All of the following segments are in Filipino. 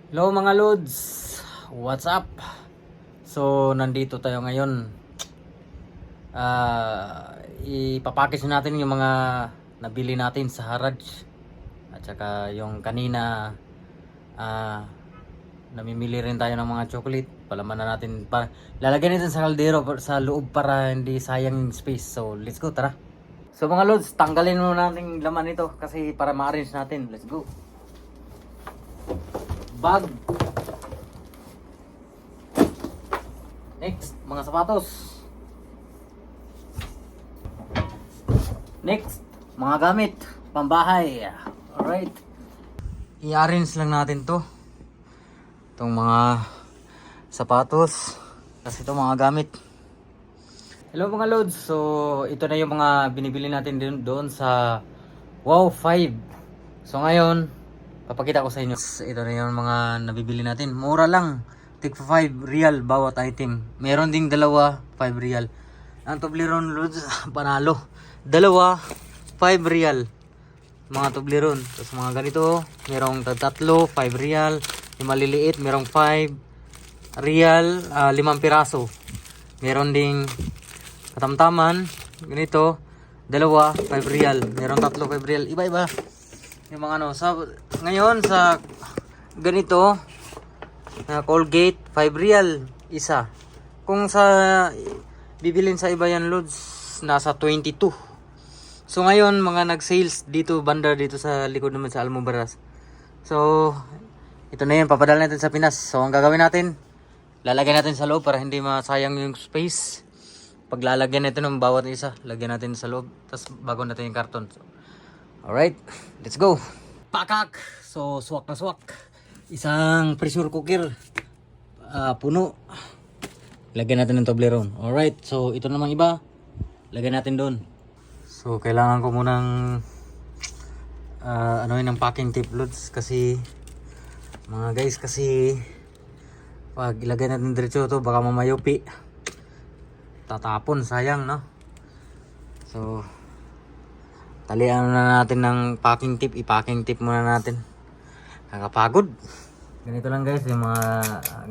Hello mga lods, what's up? So nandito tayo ngayon. Ipapakis natin yung mga nabili natin sa Haraj. At saka yung kanina namimili rin tayo ng mga chocolate. Palaman na natin pa. Lalagyan natin sa kaldero sa loob para hindi sayang yung space. So let's go, tara. So mga lods, tanggalin muna natin yung laman nito kasi para ma-arrange natin. Let's go. Bag. Next, mga sapatos. Next, mga gamit, pambahay. Alright. I-arrange lang natin to. Itong mga sapatos. Kasi ito mga gamit. Hello mga lods. So, ito na yung mga binibili natin doon sa Wow 5. So ngayon, papakita ko sa inyo. Ito na yung mga nabibili natin. Mura lang. Tig 5 real bawat item. Meron ding dalawa, 5 real. Ang Toblerone loads, panalo. Dalawa, 5 real. Mga Toblerone. Tapos mga ganito, merong tatlo, 5 real. Yung maliliit, merong 5 real, 5 piraso. Meron ding katamtaman, ganito, dalawa, 5 real. Meron tatlo, 5 real. Iba-iba. Yung mga ano, ngayon sa ganito, na Colgate 5 real isa. Kung sa bibilin sa iba yan loads, nasa 22. So ngayon mga nag-sales dito banda dito sa likod naman sa Almubaras. So ito na yun, papadala natin sa Pinas. So ang gagawin natin, lalagyan natin sa loob para hindi masayang yung space. Pag lalagyan natin ng bawat isa, lagyan natin sa loob, tapos bago natin yung karton. So, alright, let's go. Pakak. So swak na swak. Isang pressure cooker, puno. Lagyan natin ng Toblerone. Alright, so ito namang iba, lagyan natin doon. So kailangan ko munang ng packing tape loads kasi mga guys, kasi pag ilagay natin diretso to baka mamayupi, tatapon, sayang no. So talian na natin ng packing tape, i-packing tape muna natin. Nakapagod. Ganito lang guys yung mga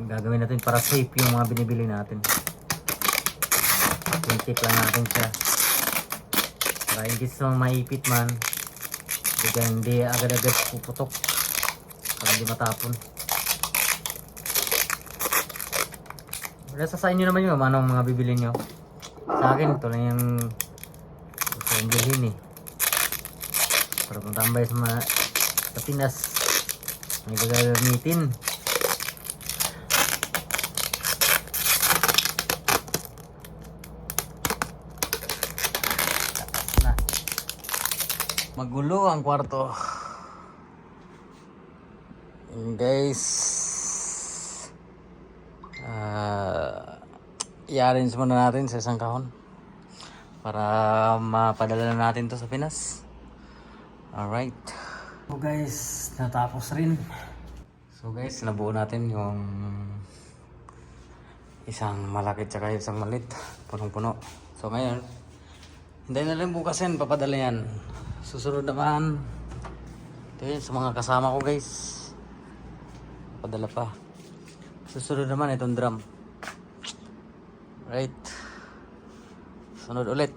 gagawin natin para safe yung mga binibili natin. Tip lang natin siya para hindi sa maipit man, hindi agad-agad puputok para hindi matapon. Sa inyo naman yung anong mga bibili nyo. Sa akin ito lang yung gusto kong bilhin para kung tambay sa Pinas may gagamitin. Magulo ang kwarto. Guys, i-arrange muna natin sa isang kahon para mapadala natin to sa Pinas. Alright. So guys, natapos rin. So guys, nabuo natin yung isang malaki tsaka isang malit. Punong-puno. So ngayon, hintayin na lang bukas yan, papadala yan. Susunod naman, ito yun sa mga kasama ko guys. Papadala pa. Susunod naman itong drum. Right. Sunod ulit.